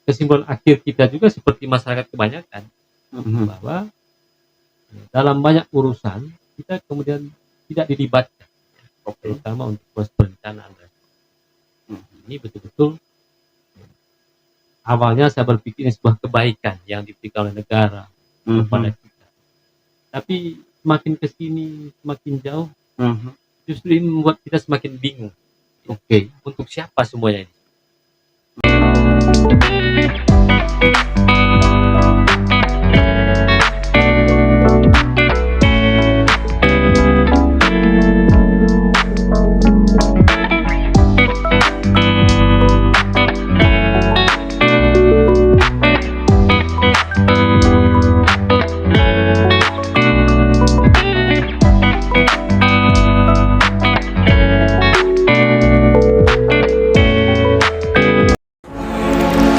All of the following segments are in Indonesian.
kesimpulan akhir kita juga seperti masyarakat kebanyakan, bahwa dalam banyak urusan kita kemudian tidak dilibatkan, terutama untuk proses perencanaan. Ini betul-betul awalnya saya berpikir ini sebuah kebaikan yang diberikan oleh negara kepada kita, tapi semakin kesini semakin jauh, justru ini membuat kita semakin bingung. Untuk siapa semuanya ini?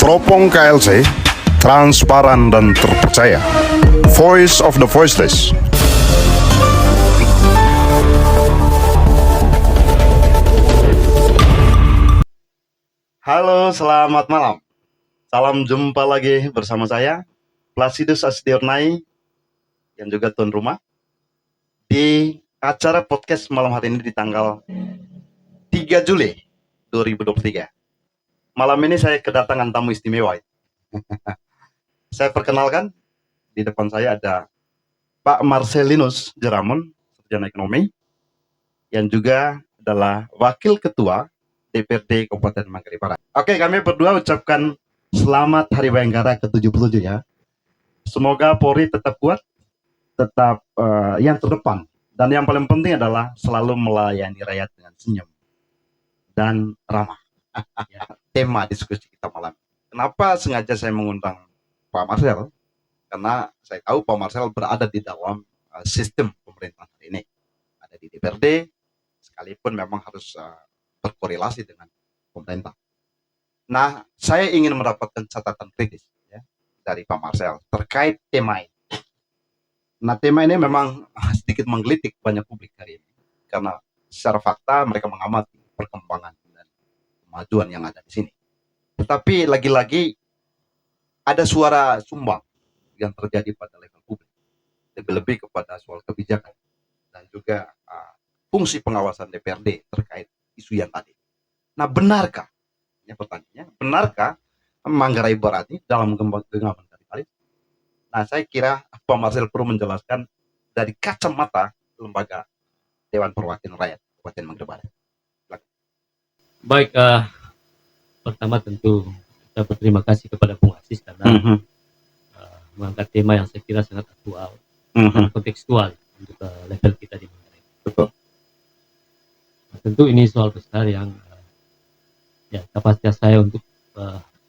Teropong KLC, transparan dan terpercaya. Voice of the voiceless. Halo, selamat malam. Salam jumpa lagi bersama saya, Placidus Asdiornai, yang juga tuan rumah, di acara podcast malam hari ini di tanggal 3 Juli 2023. Malam ini saya kedatangan tamu istimewa. Saya perkenalkan, di depan saya ada Pak Marcelinus Jeramon, sarjana ekonomi, yang juga adalah Wakil Ketua DPRD Kabupaten Manggarai Barat. Oke, kami berdua ucapkan selamat Hari Bayangkara ke-77 ya. Semoga Polri tetap kuat, tetap yang terdepan. Dan yang paling penting adalah selalu melayani rakyat dengan senyum dan ramah. Tema diskusi kita malam. Kenapa sengaja saya mengundang Pak Marcel? Karena saya tahu Pak Marcel berada di dalam sistem pemerintahan hari ini. Ada di DPRD, sekalipun memang harus berkorelasi dengan pemerintah. Nah, saya ingin mendapatkan catatan kritis ya, dari Pak Marcel terkait tema ini. Nah, tema ini memang sedikit menggelitik banyak publik hari ini. Karena secara fakta mereka mengamati perkembangan dan kemajuan yang ada di sini. Tetapi lagi-lagi ada suara sumbang yang terjadi pada level publik. Lebih-lebih kepada soal kebijakan dan juga fungsi pengawasan DPRD terkait isu yang tadi. Nah, benarkah? Ini pertanyaannya, benarkah Manggarai Barat ini dalam genggaman kapitalis? Nah, saya kira Pak Marcel perlu menjelaskan dari kacamata lembaga Dewan Perwakilan Rakyat Kabupaten Manggarai Barat. Baik, pertama tentu saya berterima kasih kepada Bung Aziz karena mengangkat tema yang saya kira sangat aktual dan kontekstual untuk level kita di Manggarai. Betul. Nah, tentu ini soal besar yang ya kapasitas saya untuk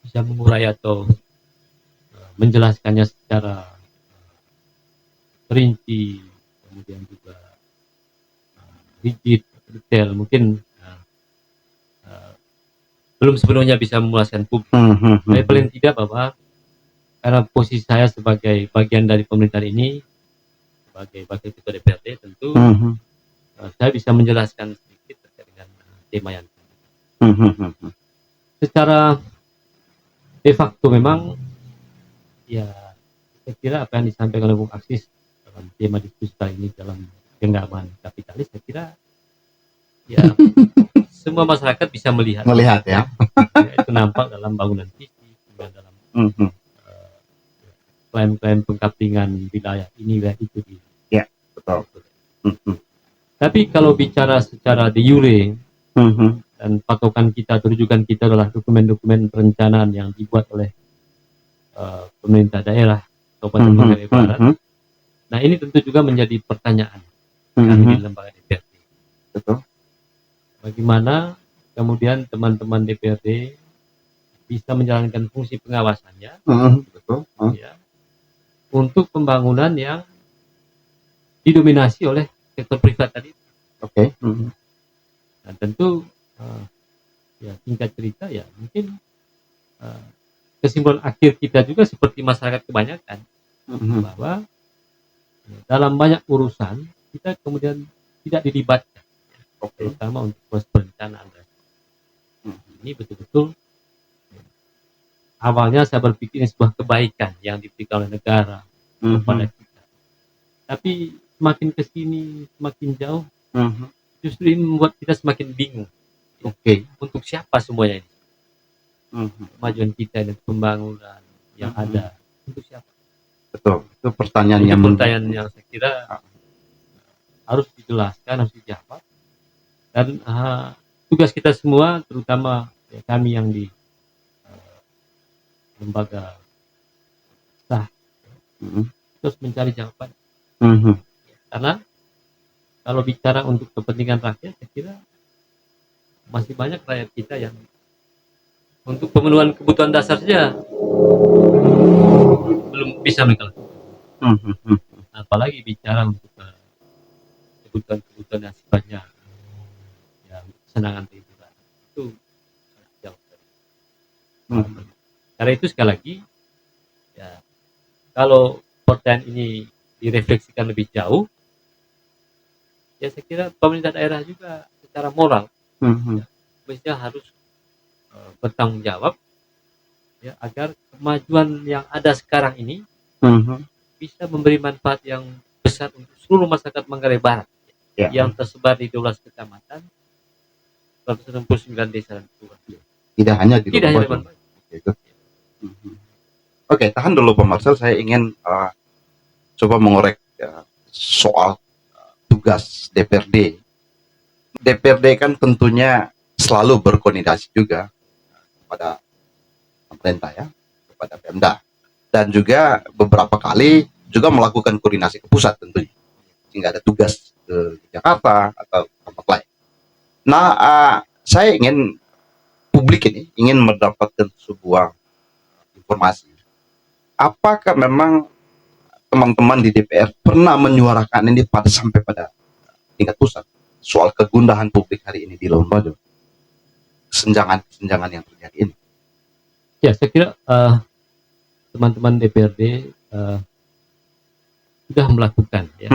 bisa mengurai atau menjelaskannya secara perinci, kemudian juga rigid, detail, mungkin belum sepenuhnya bisa memuaskan publik. Tapi paling tidak bahwa karena posisi saya sebagai bagian dari pemerintahan ini, sebagai wakil ketua DPRD, tentu saya bisa menjelaskan sedikit terkait dengan tema yang secara de facto memang ya saya kira apa yang disampaikan oleh Bung Aziz dalam tema diskusi kali ini dalam genggaman kapitalis, saya kira ya semua masyarakat bisa melihat ya. Itu nampak dalam bangunan fisik, dalam klaim-klaim pengkaplingan wilayah ini wilayah itu. Ya, betul. Tapi kalau bicara secara de jure dan patokan kita, rujukan kita adalah dokumen-dokumen perencanaan yang dibuat oleh pemerintah daerah Kabupaten Manggarai Barat. Nah, ini tentu juga menjadi pertanyaan kami di lembaga DPRD. Betul. Bagaimana kemudian teman-teman DPRD bisa menjalankan fungsi pengawasannya, betul. Ya, untuk pembangunan yang didominasi oleh sektor privat tadi. Oke. Nah, tentu ya singkat cerita ya mungkin kesimpulan akhir kita juga seperti masyarakat kebanyakan, bahwa dalam banyak urusan kita kemudian tidak dilibatkan, terutama untuk proses perencanaan. Ini betul-betul awalnya saya berpikir ini sebuah kebaikan yang diberikan oleh negara kepada kita. Tapi semakin kesini, semakin jauh, justru ini membuat kita semakin bingung. Oke. Untuk siapa semuanya ini? Kemajuan kita dan pembangunan yang ada, untuk siapa? Betul. Itu pertanyaan Itu yang pertanyaan yang saya kira harus dijelaskan, harus dijawab. Dan tugas kita semua, terutama ya, kami yang di lembaga sah, terus mencari jawaban. Karena kalau bicara untuk kepentingan rakyat, saya kira masih banyak rakyat kita yang untuk pemenuhan kebutuhan dasar saja belum bisa mereka lakukan. Apalagi bicara untuk kebutuhan yang sifatnya ya, kesenangan hiburan itu sangat jauh. Karena itu sekali lagi ya, kalau pertanyaan ini direfleksikan lebih jauh, ya saya kira pemerintah daerah juga secara moral mestinya harus bertanggung jawab ya, agar kemajuan yang ada sekarang ini bisa memberi manfaat yang besar untuk seluruh masyarakat Manggarai Barat yang tersebar di 12 kecamatan, 169 desa dan kelurahan. Tidak hanya di Labuan Bajo. Oke, tahan dulu Pak Marcel, saya ingin coba mengorek soal tugas DPRD. DPRD kan tentunya selalu berkoordinasi juga kepada pemerintah ya, kepada Pemda, dan juga beberapa kali juga melakukan koordinasi ke pusat tentunya, sehingga ada tugas ke Jakarta atau tempat lain. Nah, saya ingin publik ini ingin mendapatkan sebuah informasi. Apakah memang teman-teman di DPR pernah menyuarakan ini sampai pada tingkat pusat soal kegundahan publik hari ini di Labuan Bajo, kesenjangan yang terjadi ini? Ya, saya kira teman-teman DPRD sudah melakukan ya,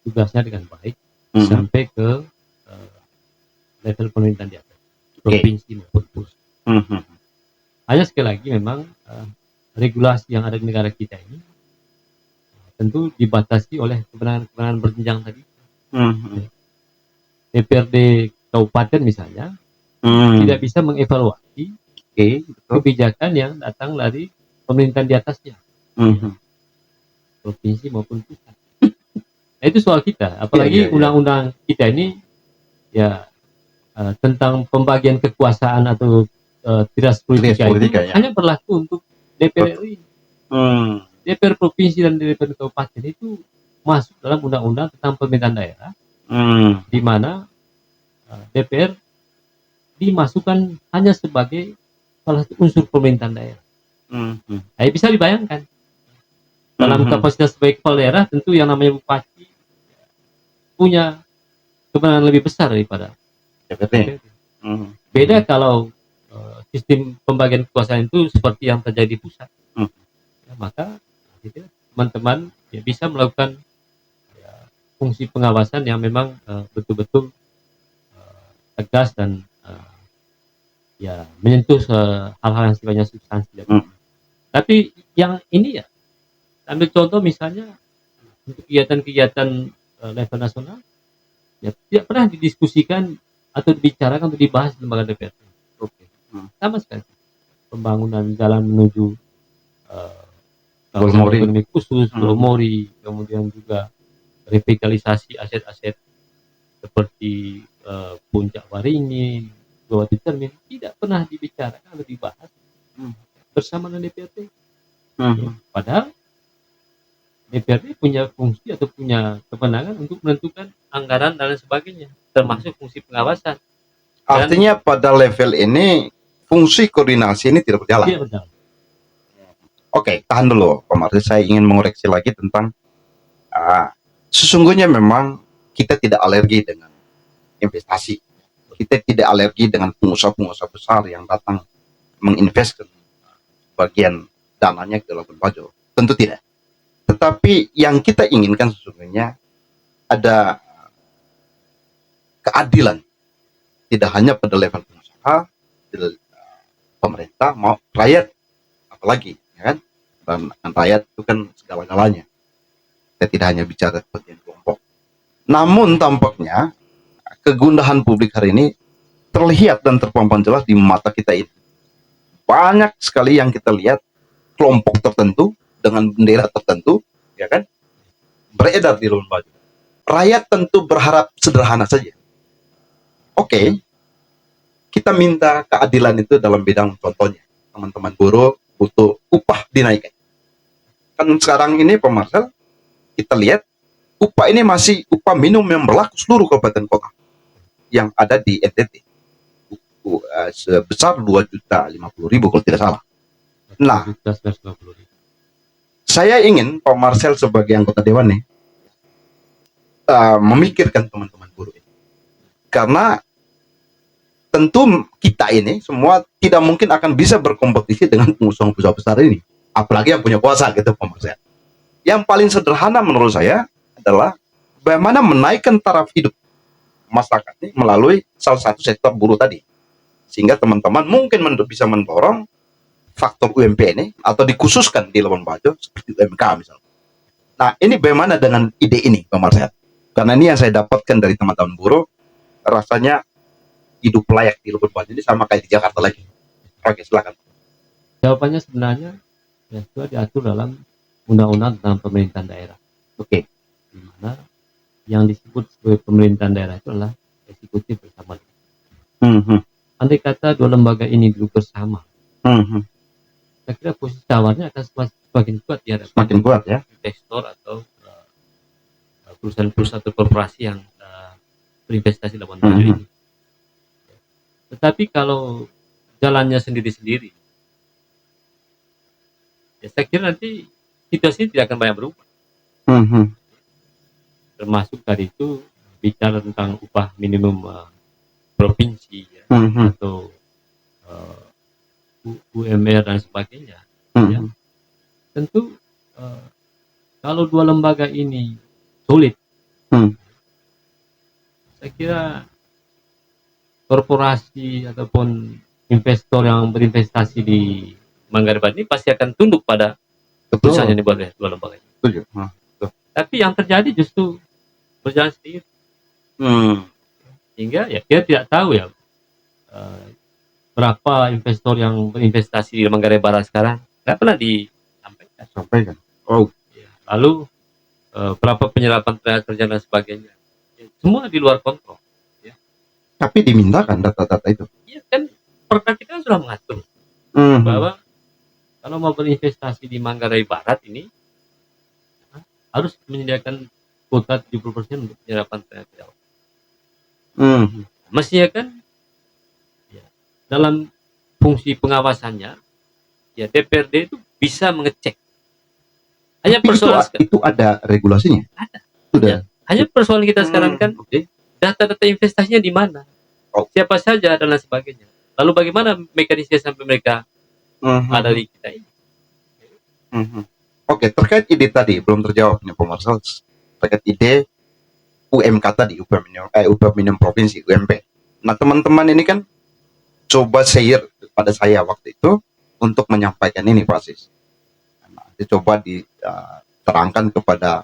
tugasnya dengan baik sampai ke level pemerintahan di atas, provinsi maupun pusat. Hanya sekali lagi memang regulasi yang ada di negara kita ini tentu dibatasi oleh kewenangan berjenjang tadi. DPRD kabupaten misalnya tidak bisa mengevaluasi kebijakan yang datang dari pemerintahan di atasnya, provinsi maupun pusat. Nah, itu soal kita, apalagi undang-undang kita ini ya tentang pembagian kekuasaan atau tiras politika ya, hanya berlaku untuk DPR RI. DPR provinsi dan DPR kabupaten itu masuk dalam undang-undang tentang pemerintahan daerah, di mana DPR dimasukkan hanya sebagai salah satu unsur pemerintahan daerah. Nah, bisa dibayangkan dalam kapasitas sebagai kepala daerah, tentu yang namanya bupati punya kewenangan lebih besar daripada DPRD. Beda kalau sistem pembagian kekuasaan itu seperti yang terjadi di pusat. Ya, maka teman-teman ya, bisa melakukan ya, fungsi pengawasan yang memang betul-betul tegas dan ya menyentuh hal-hal yang sifatnya substansi. Tapi yang ini ya, ambil contoh misalnya untuk kegiatan-kegiatan level nasional ya tidak pernah didiskusikan atau dibicarakan atau dibahas di lembaga DPR. Sama sekali. Pembangunan jalan menuju kawasan ekonomi khusus, Mori, kemudian juga revitalisasi aset-aset seperti Puncak Waringin, Gawati Cermin, tidak pernah dibicarakan atau dibahas bersama dengan DPRD. Padahal DPRD punya fungsi atau punya kewenangan untuk menentukan anggaran dan lain sebagainya, termasuk fungsi pengawasan. Artinya pada level ini fungsi koordinasi ini tidak berjalan. Tidak berjalan. Oke, tahan dulu Pak Marcel, saya ingin mengoreksi lagi tentang sesungguhnya memang kita tidak alergi dengan investasi. Kita tidak alergi dengan pengusaha-pengusaha besar yang datang menginvestkan bagian dananya ke Labuan Bajo. Tentu tidak. Tetapi yang kita inginkan sesungguhnya ada keadilan. Tidak hanya pada level pengusaha, pemerintah mau rakyat, apalagi ya kan, dan rakyat itu kan segala-galanya. Kita tidak hanya bicara kepentingan kelompok. Namun tampaknya kegundahan publik hari ini terlihat dan terpampang jelas di mata kita ini. Banyak sekali yang kita lihat kelompok tertentu dengan bendera tertentu, ya kan, beredar di Labuan Bajo. Rakyat tentu berharap sederhana saja. Oke, kita minta keadilan itu dalam bidang, contohnya teman-teman buruh butuh upah dinaikkan. Kan sekarang ini Pak Marcel, kita lihat upah ini masih upah minimum yang berlaku seluruh kabupaten kota yang ada di NTT, sebesar 2.050.000 kalau tidak salah. Nah, saya ingin Pak Marcel sebagai anggota dewan nih memikirkan teman-teman buruh ini, karena tentu kita ini semua tidak mungkin akan bisa berkompetisi dengan pengusaha-pengusaha besar ini, apalagi yang punya kuasa gitu Pak Marcel. Yang paling sederhana menurut saya adalah bagaimana menaikkan taraf hidup masyarakat ini melalui salah satu sektor buruh tadi, sehingga teman-teman mungkin bisa mendorong faktor UMP ini atau dikhususkan di Labuan Bajo seperti UMK misalnya. Nah, ini bagaimana dengan ide ini Pak Marcel? Karena ini yang saya dapatkan dari teman-teman buruh, rasanya hidup layak di Labuan Bajo ini sama kayak di Jakarta lagi. Oke, silakan. Jawabannya sebenarnya ya, itu diatur dalam undang-undang tentang pemerintahan daerah. Oke. Di mana yang disebut sebagai pemerintahan daerah itu adalah eksekutif bersama. Andai kata dua lembaga ini duduk bersama, saya kira posisi tawarnya akan semakin kuat ya. Semakin kuat ya. Investor atau perusahaan-perusahaan atau korporasi yang berinvestasi dalam Labuan Bajo ini. Tetapi kalau jalannya sendiri-sendiri, ya saya kira nanti situasi tidak akan banyak berubah. Termasuk tadi itu bicara tentang upah minimum provinsi ya, atau UMR dan sebagainya. Ya. Tentu kalau dua lembaga ini sulit, saya kira korporasi ataupun investor yang berinvestasi di Manggarai Barat ini pasti akan tunduk pada keputusan yang dibuat oleh dua lembaga ini. Tapi yang terjadi justru berjalan sendiri, sehingga ya dia tidak tahu ya berapa investor yang berinvestasi di Manggarai Barat sekarang, nggak pernah disampaikan. Ya, lalu berapa penyerapan tenaga kerja dan sebagainya, ya, semua di luar kontrol. Tapi dimintakan data-data itu. Iya kan, perda kita sudah mengatur bahwa kalau mau berinvestasi di Manggarai Barat ini harus menyediakan kuota 70% untuk penyerapan tenaga kerja. Mestinya kan ya, dalam fungsi pengawasannya ya DPRD itu bisa mengecek. Hanya persoalan itu ada regulasinya. Ada. Sudah. Ya, hanya persoalan kita sekarang kan data-data investasinya di mana, siapa saja dan lain sebagainya. Lalu bagaimana mekanisme sampai mereka ada di kita ini? Oke, terkait ide tadi belum terjawab nih Pak Marcel, terkait ide UMK tadi, upah minimum provinsi, UMP. Nah, teman-teman ini kan coba share pada saya waktu itu untuk menyampaikan ini Pak Sis. Nah, coba diterangkan kepada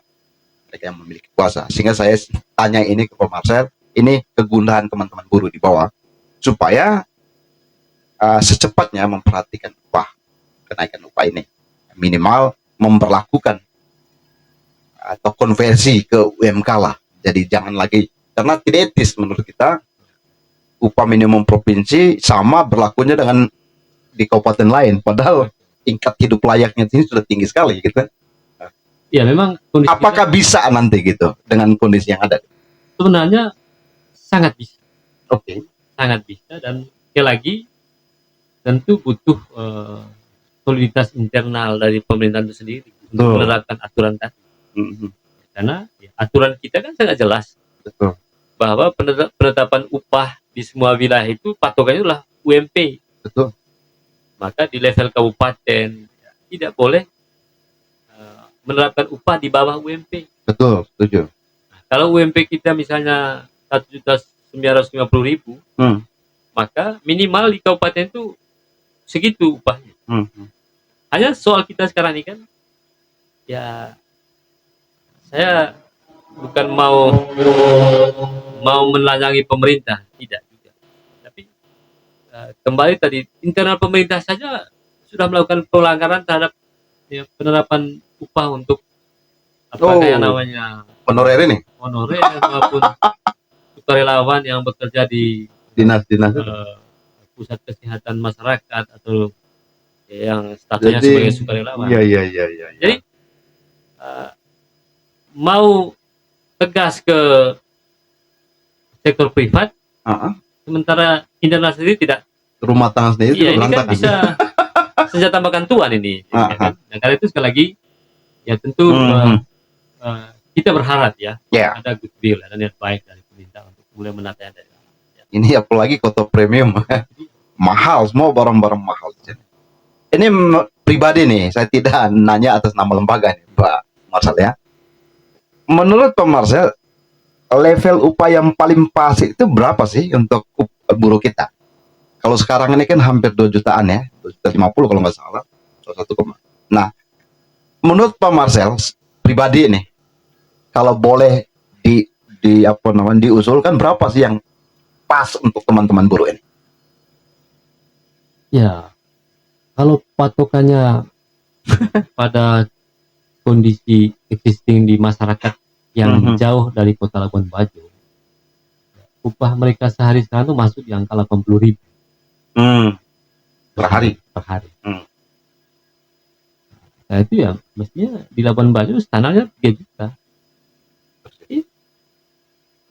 mereka yang memiliki kuasa, sehingga saya tanya ini ke Pak Marcel, ini kegundahan teman-teman buruh di bawah, supaya secepatnya memperhatikan kenaikan upah ini, minimal memperlakukan atau konversi ke UMK lah, jadi jangan lagi, karena tidak etis menurut kita upah minimum provinsi sama berlakunya dengan di kabupaten lain, padahal tingkat hidup layaknya ini sudah tinggi sekali gitu. Ya memang kondisi apakah kita bisa nanti gitu dengan kondisi yang ada? Sebenarnya sangat bisa. Oke. Sangat bisa, dan sekali lagi tentu butuh soliditas internal dari pemerintahan itu sendiri untuk menerapkan aturan tadi. Karena ya, aturan kita kan sangat jelas. Betul. Bahwa penetapan upah di semua wilayah itu patokannya adalah UMP. Betul. Maka di level kabupaten tidak boleh menerapkan upah di bawah UMP. Betul, setuju. Nah, kalau UMP kita misalnya 1.950.000, maka minimal di kabupaten itu segitu upahnya. Hanya soal kita sekarang ini kan, ya saya bukan mau menelanjangi pemerintah, tidak juga. Tapi kembali tadi, internal pemerintah saja sudah melakukan pelanggaran terhadap penerapan upah untuk apakah yang namanya honorer ini, honorer maupun sukarelawan yang bekerja di dinas-dinas. pusat kesehatan masyarakat atau yang statusnya sebagai sukarelawan. Iya. Jadi mau tegas ke sektor privat, sementara internal sendiri tidak. Rumah tangga sendiri Iya, ini kan berantakan. bisa senjata makan tuan ini. Ya kan? Nah, karena itu sekali lagi, ya tentu kita berharap ya ada goodwill, ada niat baik dari pemerintah untuk mulai menata yang dari awal. Ini apalagi kota premium, mahal, semua barang-barang mahal. Ini pribadi nih, saya tidak nanya atas nama lembaga nih, Pak Marcel ya. Menurut Pak Marcel, level upah yang paling pas itu berapa sih untuk buruh kita? Kalau sekarang ini kan hampir 2 jutaan ya, 2,50 kalau nggak salah, 1, nah, menurut Pak Marcel pribadi nih, kalau boleh diusulkan berapa sih yang pas untuk teman-teman buruh ini? Ya, kalau patokannya pada kondisi existing di masyarakat yang jauh dari kota Labuan Bajo, upah mereka sehari sekarang itu masuk di angka 80.000 per hari. Nah itu ya mestinya di Labuan Bajo standarnya 3 juta.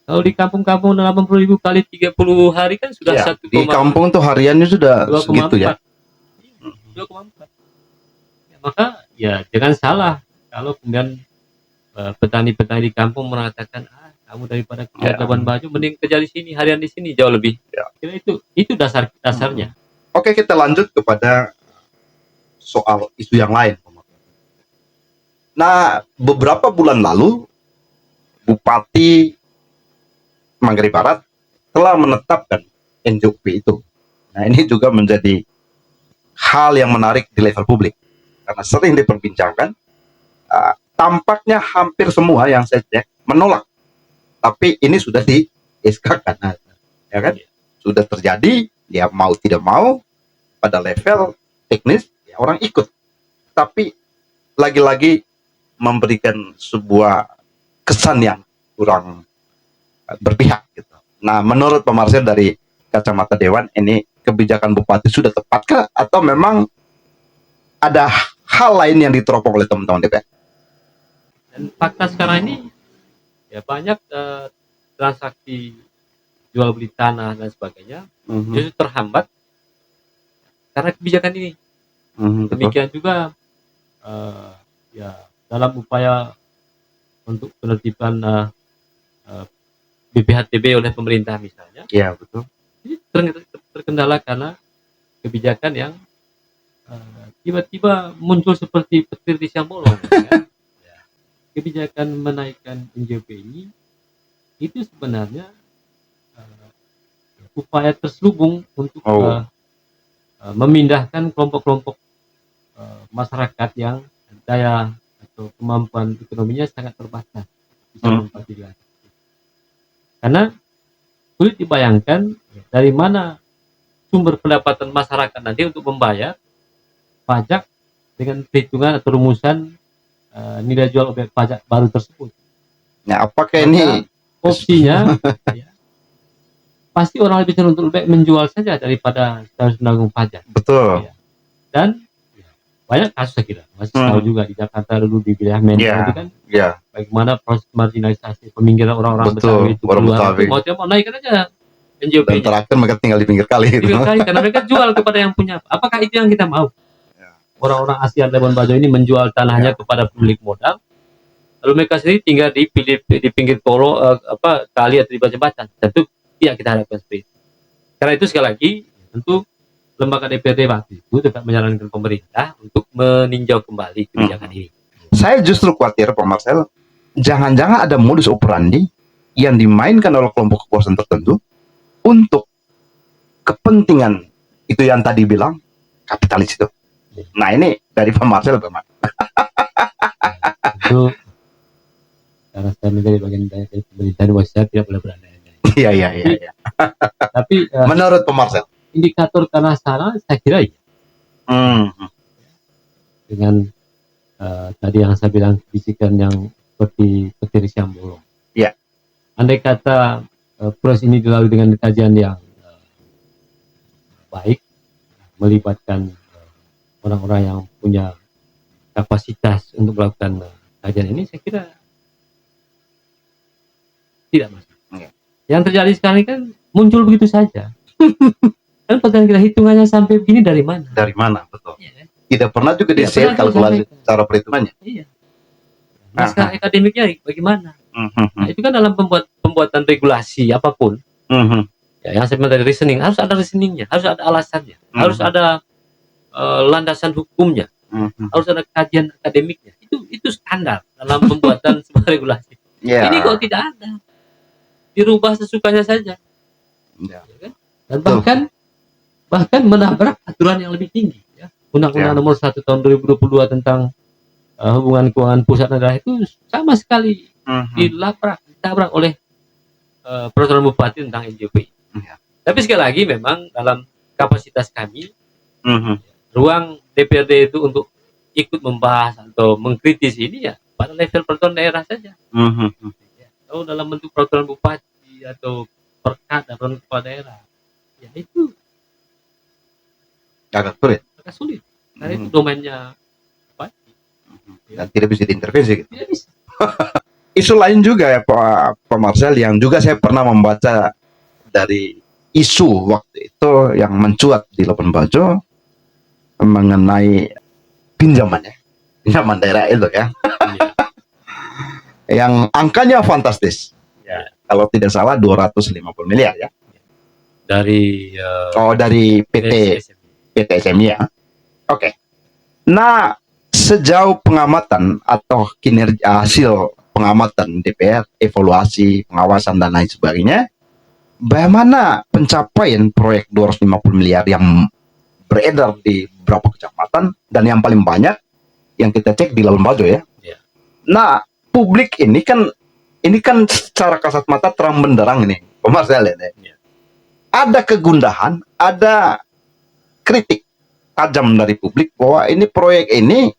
Kalau di kampung-kampung 80.000 kali 30 hari kan sudah Ya, 1, di kampung tuh hariannya sudah 2,4 segitu ya. 2,4. Ya, maka ya jangan salah kalau kemudian petani-petani di kampung mengatakan kamu daripada kerja di Labuan Bajo mending kerja di sini, harian di sini jauh lebih. Kira itu dasarnya. Oke, kita lanjut kepada soal isu yang lain. Nah, beberapa bulan lalu Bupati Manggarai Barat telah menetapkan NJOP itu. Nah, ini juga menjadi hal yang menarik di level publik karena sering diperbincangkan. Tampaknya hampir semua yang saya cek menolak, tapi ini sudah di SK-kan, ya kan? Sudah terjadi, ya mau tidak mau pada level teknis ya orang ikut, tapi lagi-lagi memberikan sebuah kesan yang kurang berpihak gitu. Nah, menurut Pak Marcel dari kacamata Dewan, ini kebijakan Bupati sudah tepatkah atau memang ada hal lain yang diteropong oleh teman-teman DPR? Dan fakta sekarang ini ya banyak transaksi jual beli tanah dan sebagainya justru terhambat karena kebijakan ini. Demikian juga ya dalam upaya untuk penertiban BPHTB oleh pemerintah misalnya. Iya, betul. Ini terkendala karena kebijakan yang tiba-tiba muncul seperti petir di siang bolong. Ya. Kebijakan menaikkan NJOP ini itu sebenarnya upaya terselubung untuk memindahkan kelompok-kelompok masyarakat yang daya atau kemampuan ekonominya sangat terbatas bisa menempati wilayah. Karena sulit dibayangkan dari mana sumber pendapatan masyarakat nanti untuk membayar pajak dengan perhitungan atau rumusan nilai jual objek pajak baru tersebut. Nah, apakah ini opsinya ya, pasti orang lebih cenderung untuk lebih menjual saja daripada harus menanggung pajak. Betul. Ya. Dan ya, banyak kasus saya kira masih tahu juga di Jakarta dulu di wilayah Menteng itu kan bagaimana proses marginalisasi peminggiran orang-orang Betawi itu keluar itu mau naikkan aja NJOP. Dan terakhir mereka tinggal di pinggir kali. Karena mereka jual kepada yang punya. Apakah itu yang kita mau? Orang-orang Asia Labuan Bajo ini menjual tanahnya kepada pemilik modal, lalu mereka sendiri tinggal di pinggir kali atau di jembatan. Tentu tidak kita harapkan seperti itu. Karena itu sekali lagi tentu lembaga DPRD waktu itu tetap menyarankan pemerintah untuk meninjau kembali kebijakan ini. Saya justru khawatir Pak Marcel, jangan-jangan ada modus operandi yang dimainkan oleh kelompok kekuasaan tertentu untuk kepentingan itu yang tadi bilang kapitalis itu. Nah ini dari Pak Marcel bagaimana? Itu karena saya menjadi bagian dari pemerintahan, bahwa saya tidak boleh berandai-andai. Iya. Tapi Menurut Pak Marcel, indikator ke arah sana saya kira ya. Dengan tadi yang saya bilang bisikan yang seperti petir siang bolong. Iya. Andai kata proses ini dilalui dengan kajian yang baik, melibatkan orang-orang yang punya kapasitas untuk melakukan kajian ini, saya kira tidak masalah. Iya. Yang terjadi sekarang ini kan muncul begitu saja. Kan pertanyaan kita, hitungannya sampai begini dari mana? Dari mana, betul. Iya, kan? Tidak pernah juga Tidak di-share pernah kalkulasi disampaikan. cara perhitungannya. Iya. Naskah akademiknya bagaimana? Nah, itu kan dalam pembuatan regulasi apapun, ya, yang saya bilang dari reasoning, harus ada reasoningnya, harus ada alasannya, harus ada landasan hukumnya, harus ada kajian akademiknya. Itu standar dalam pembuatan sebuah regulasi. Yeah. Ini kok tidak ada, dirubah sesukanya saja. Yeah. Ya kan? Dan bahkan menabrak aturan yang lebih tinggi. Ya. Undang-Undang Nomor 1 Tahun 2022 tentang hubungan keuangan pusat dan daerah itu sama sekali ditabrak oleh peraturan bupati tentang NJP. Tapi sekali lagi memang dalam kapasitas kami, ruang DPRD itu untuk ikut membahas atau mengkritis ini ya pada level peraturan daerah saja. Kalau dalam bentuk peraturan bupati atau perkat dan peraturan kepala daerah, ya itu agak sulit. Karena itu domainnya bupati. Dan tidak bisa diintervensi gitu. Tidak bisa. Isu lain juga ya Pak Marcel, yang juga saya pernah membaca dari isu waktu itu yang mencuat di Labuan Bajo mengenai pinjaman daerah itu ya. Yang angkanya fantastis. Ya. Kalau tidak salah 250 miliar ya. Dari Dari PT SMI ya. Oke. Nah, sejauh pengamatan atau kinerja hasil pengamatan DPR, evaluasi, pengawasan dan lain sebagainya, bagaimana pencapaian proyek 250 miliar yang beredar di beberapa kecamatan dan yang paling banyak yang kita cek di Labuan Bajo ya. Nah, publik ini kan secara kasat mata terang benderang ini, Pak Marcel ya. Ada kegundahan, ada kritik tajam dari publik bahwa ini proyek ini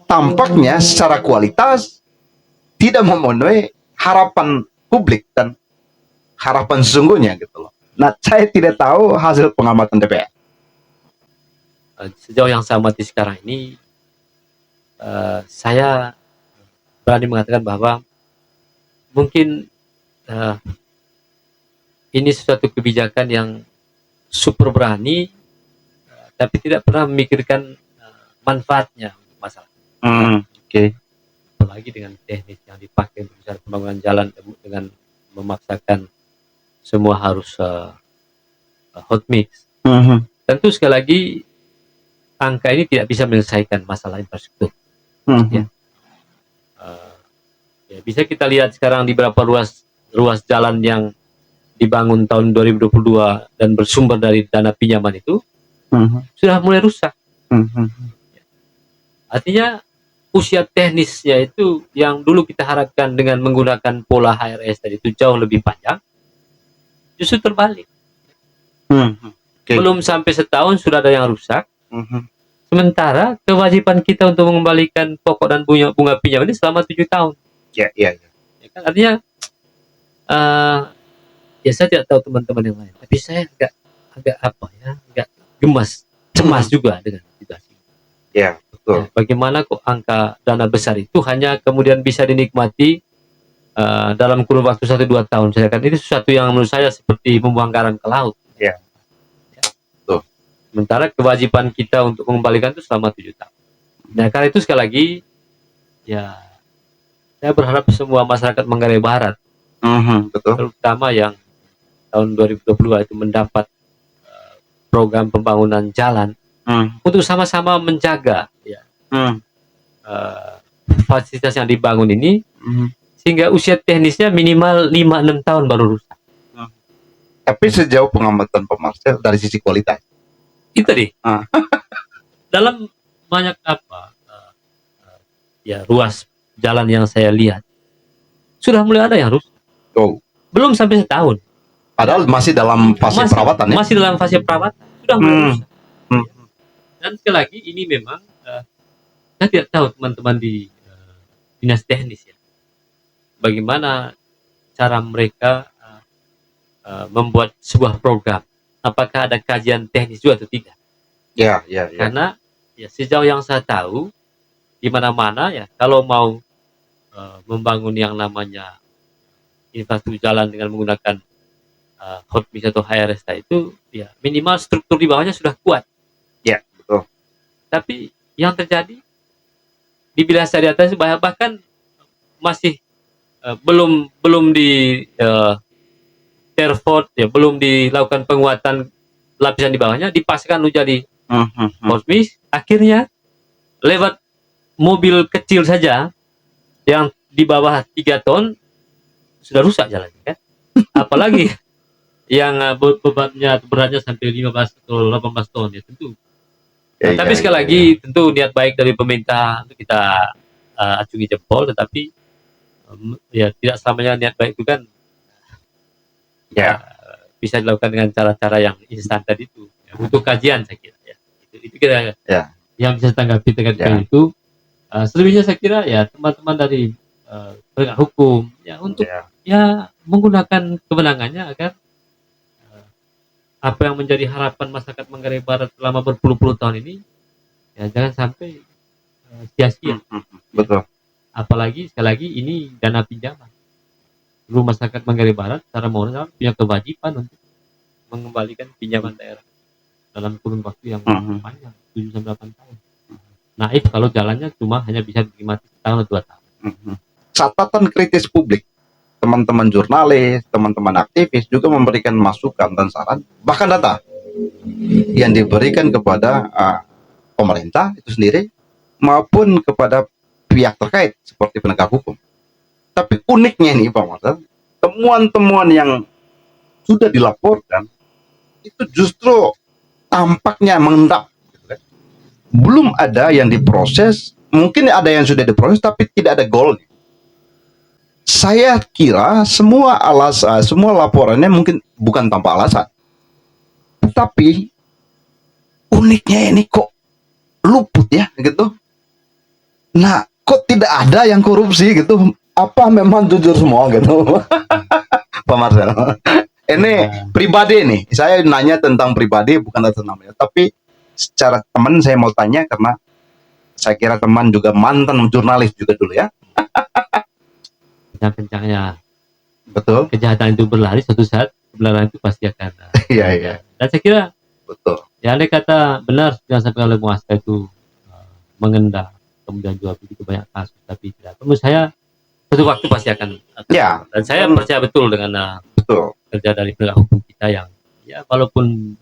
tampaknya secara kualitas tidak memenuhi harapan publik dan harapan sesungguhnya gitu loh. Nah, saya tidak tahu hasil pengamatan DPR. Sejauh yang saya amati sekarang ini, saya berani mengatakan bahwa mungkin ini suatu kebijakan yang super berani, tapi tidak pernah memikirkan manfaatnya untuk masyarakat. Oke. Apalagi dengan teknik yang dipakai untuk pembangunan jalan dengan memaksakan semua harus hot mix. Tentu sekali lagi angka ini tidak bisa menyelesaikan masalah infrastruktur. Ya. Ya, bisa kita lihat sekarang di beberapa ruas jalan yang dibangun tahun 2022 dan bersumber dari dana pinjaman itu sudah mulai rusak. Artinya usia teknisnya itu yang dulu kita harapkan dengan menggunakan pola HRS tadi itu jauh lebih panjang, justru terbalik. Belum sampai setahun sudah ada yang rusak. Sementara kewajiban kita untuk mengembalikan pokok dan bunga pinjam ini selama 7 tahun. Ya kan? Artinya ya saya tidak tahu teman-teman yang lain, tapi saya agak cemas juga dengan situasi. Ya, betul. Ya, bagaimana kok angka dana besar itu hanya kemudian bisa dinikmati dalam kurun waktu 1-2 tahun. Saya kan ini sesuatu yang menurut saya seperti membuang garam ke laut. Ya. Betul. Sementara kewajiban kita untuk mengembalikan itu selama 7 tahun. Nah, karena itu sekali lagi ya saya berharap semua masyarakat Manggarai Barat, betul. terutama yang tahun 2022 itu mendapat program pembangunan jalan untuk sama-sama menjaga fasilitas yang dibangun ini sehingga usia teknisnya minimal 5-6 tahun baru rusak. Tapi sejauh pengamatan Pak Marcel dari sisi kualitas, Itu tadi. Ah. Dalam banyak ruas jalan yang saya lihat sudah mulai ada yang rusak. Oh. Belum sampai setahun. Padahal masih dalam fase perawatan ya. Masih dalam fase perawatan sudah mulai rusak. Hmm. Dan sekali lagi ini memang saya tidak tahu teman-teman di dinas teknis ya, bagaimana cara mereka membuat sebuah program. Apakah ada kajian teknis juga atau tidak? Ya. Karena ya sejauh yang saya tahu di mana-mana ya kalau mau membangun yang namanya infrastruktur jalan dengan menggunakan hotmix atau HRS itu ya minimal struktur di bawahnya sudah kuat. Ya, betul. Tapi yang terjadi di biasa di atas bahkan masih belum di tervot ya, belum dilakukan penguatan lapisan di bawahnya, dipaskan menjadi hotmix, akhirnya lewat mobil kecil saja yang di bawah 3 ton sudah rusak jalannya kan. Apalagi yang beratnya sampai 15 atau 18 ton ya tentu. Tapi sekali lagi tentu niat baik dari pemerintah untuk kita acungi jempol, tetapi ya tidak selamanya niat baik itu kan bisa dilakukan dengan cara-cara yang instan tadi itu. Ya, butuh kajian saya kira ya. Itu kira yang bisa tanggapi terkait dengan itu. Selebihnya saya kira ya teman-teman dari penegak hukum ya untuk ya menggunakan kewenangannya agar apa yang menjadi harapan masyarakat Manggarai Barat selama berpuluh-puluh tahun ini ya jangan sampai sia-sia. Betul. Apalagi sekali lagi ini dana pinjaman. Seluruh masyarakat Manggarai Barat secara moral punya kewajiban untuk mengembalikan pinjaman daerah dalam kurun waktu yang panjang 7-8 tahun. Naif kalau jalannya cuma hanya bisa dinikmati setahun atau 2 tahun. Catatan kritis publik, teman-teman jurnalis, teman-teman aktivis juga memberikan masukan dan saran, bahkan data yang diberikan kepada pemerintah itu sendiri maupun kepada pihak terkait seperti penegak hukum. Tapi uniknya nih Pak Marcel, temuan-temuan yang sudah dilaporkan itu justru tampaknya mengendap. Belum ada yang diproses, mungkin ada yang sudah diproses tapi tidak ada goalnya. Saya kira semua laporannya mungkin bukan tanpa alasan. Tapi uniknya ini kok luput ya gitu. Nah, kok tidak ada yang korupsi gitu? Apa memang jujur semua gitu? Pak Marcel. Ini pribadi nih. Saya nanya tentang pribadi bukan atas namanya, tapi secara teman saya mau tanya karena saya kira teman juga mantan jurnalis juga dulu ya. Kencang-kencangnya Betul. kejahatan itu berlari, suatu saat kebenaran itu pasti akan Iya. Dan saya kira betul. Ya andai kata benar yang sampai oleh Muasta itu mengendap, kemudian juga begitu banyak kasus, tapi tidak. Menurut saya suatu waktu pasti akan ya. Dan saya percaya betul dengan kerja dari penegak hukum kita yang ya walaupun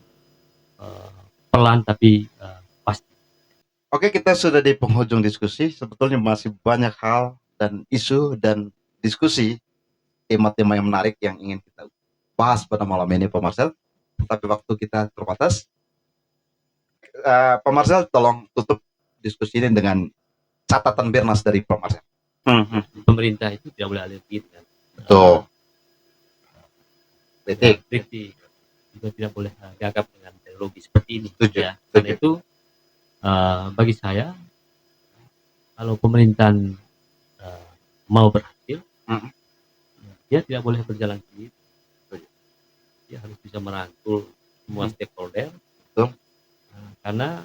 pelan tapi pasti. Oke, kita sudah di penghujung diskusi. Sebetulnya masih banyak hal dan isu dan diskusi tema-tema yang menarik yang ingin kita bahas pada malam ini Pak Marcel. Tapi waktu kita terbatas. Pak Marcel tolong tutup diskusi ini dengan catatan Bernas dari Pak Marcel. Pemerintah itu tidak boleh alergi dengan kritik, juga tidak boleh gagap dengan teknologi seperti ini. Ya. Karena itu bagi saya kalau pemerintahan mau berhasil, dia tidak boleh berjalan sendiri. Dia harus bisa merangkul semua stakeholder. Karena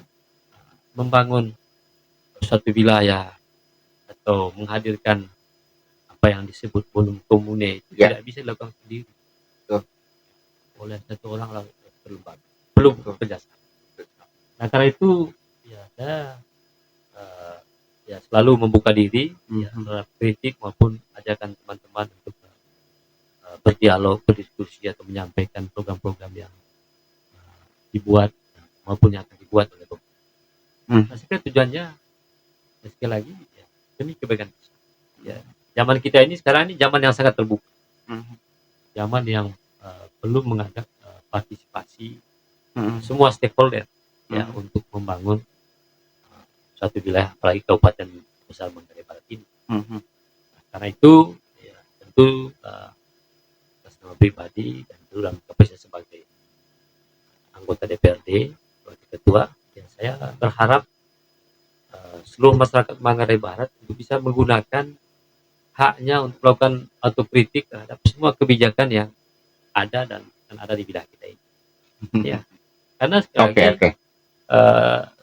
membangun suatu wilayah atau menghadirkan apa yang disebut bonum komune itu tidak bisa dilakukan sendiri oleh satu orang lalu terlibat, perlu kerjasama. Nah karena itu ya saya selalu membuka diri terhadap kritik maupun ajakan teman-teman untuk berdialog, berdiskusi atau menyampaikan program-program yang dibuat maupun yang akan dibuat oleh pemerintah. Nah, saya kira tujuannya sekali lagi ya, demi kebaikan. Ya, zaman kita ini sekarang ini zaman yang sangat terbuka, zaman yang perlu mengajak partisipasi semua stakeholder. ya untuk membangun suatu wilayah, apalagi Kabupaten Besar Manggarai Barat ini. Karena itu ya, tentu atas nama pribadi dan tentu dalam kapasitas sebagai anggota DPRD, sebagai ketua, ya saya berharap seluruh masyarakat Manggarai Barat untuk bisa menggunakan haknya untuk melakukan autokritik terhadap semua kebijakan yang ada dan ada di wilayah kita ini. Ya, karena sekali lagi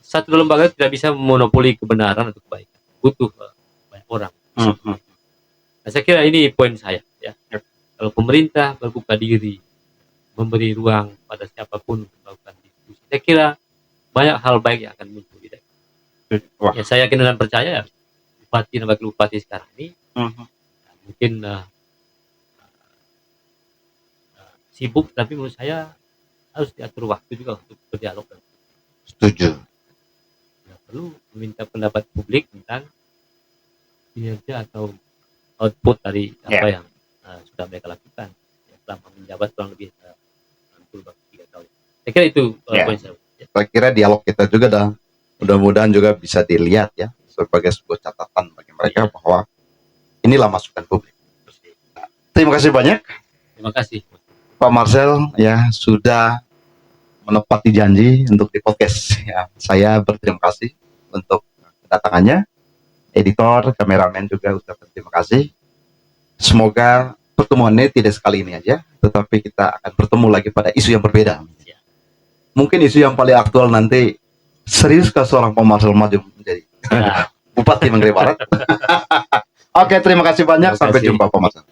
satu lembaga tidak bisa memonopoli kebenaran atau kebaikan, butuh banyak orang. Nah, saya kira ini poin saya. Ya, kalau pemerintah berbuka diri, memberi ruang pada siapapun untuk melakukan diskusi, saya kira banyak hal baik yang akan muncul di daerah. Ya, saya yakin dan percaya ya, bupati dan wakil bupati sekarang ini mungkin sibuk, tapi menurut saya harus diatur waktu juga untuk berdialog. Setuju. Nah, perlu meminta pendapat publik tentang kinerja atau output dari apa yang sudah mereka lakukan selama menjabat kurang lebih 3 tahun. Saya kira itu poin saya. Saya kira dialog kita juga mudah-mudahan juga bisa dilihat ya sebagai sebuah catatan bagi mereka bahwa inilah masukan publik. Nah, terima kasih banyak. Terima kasih Pak Marcel ya sudah menepati janji untuk di podcast. Ya, saya berterima kasih untuk kedatangannya. Editor, kameramen juga ucapkan terima kasih. Semoga pertemuan ini tidak sekali ini aja, tetapi kita akan bertemu lagi pada isu yang berbeda. Mungkin isu yang paling aktual nanti, seriuskah seorang Pak Marcel maju menjadi Bupati Manggarai Barat? Oke, terima kasih banyak. Sampai jumpa Pak Marcel.